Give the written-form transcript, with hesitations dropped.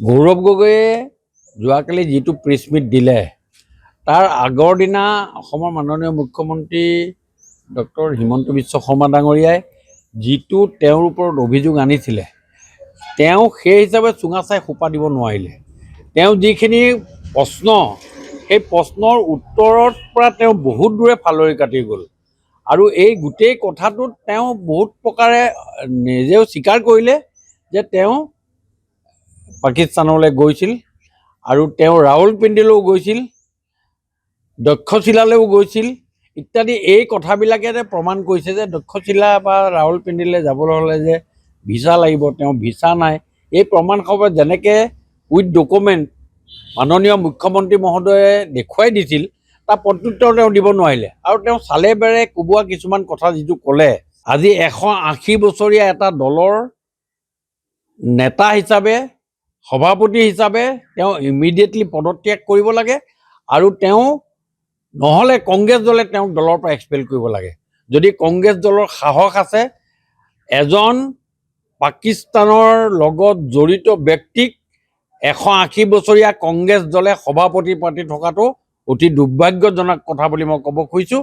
গৌৰৱ গগৈয়ে যোৱাকালি যিটো প্ৰেছ মিট দিলে তাৰ আগৰ দিনা অসমৰ মাননীয় মুখ্যমন্ত্ৰী ডক্টৰ হিমন্ত বিশ্ব শৰ্মা ডাঙৰীয়াই যিটো তেওঁৰ ওপৰত অভিযোগ আনিছিলে তেওঁ সেই হিচাপে চুঙা চাই সোপা দিব নোৱাৰিলে। তেওঁ যিখিনি প্ৰশ্ন সেই প্ৰশ্নৰ উত্তৰৰ পৰা তেওঁ বহুত দূৰে ফালৰি কাটি গ'ল আৰু এই গোটেই কথাটোত তেওঁ বহুত প্ৰকাৰে নিজেও স্বীকাৰ কৰিলে যে তেওঁ পাকিস্তানলৈ গৈছিল আৰু তেওঁ ৰাৱলপিণ্ডিলৈও গৈছিল, তক্ষশিলালৈও গৈছিল ইত্যাদি। এই কথাবিলাকে প্ৰমাণ কৰিছে যে তক্ষশিলা বা ৰাৱলপিণ্ডিলৈ যাবলৈ হ'লে যে ভিছা লাগিব, তেওঁ ভিছা নাই। এই প্ৰমাণসহ যেনেকৈ উইথ ডকুমেণ্ট মাননীয় মুখ্যমন্ত্ৰী মহোদয়ে দেখুৱাই দিছিল তাৰ প্ৰত্যুত্তৰ তেওঁ দিব নোৱাৰিলে আৰু তেওঁ চালে বেৰে কোবোৱা কিছুমান কথা যিটো ক'লে, আজি 180 বছৰীয়া এটা দলৰ নেতা হিচাপে সভাপতি হিচাপে তেওঁ ইমিডিয়েটলি পদত্যাগ কৰিব লাগে আৰু তেওঁ নহ'লে কংগ্ৰেছ দলে তেওঁক দলৰ পৰা এক্সপেল কৰিব লাগে। যদি কংগ্ৰেছ দলৰ সাহস আছে এজন পাকিস্তানৰ লগত জড়িত ব্যক্তিক 180 বছৰীয়া কংগ্ৰেছ দলে সভাপতি পাতি থকাটো অতি দুৰ্ভাগ্যজনক কথা বুলি মই ক'ব খুজিছোঁ।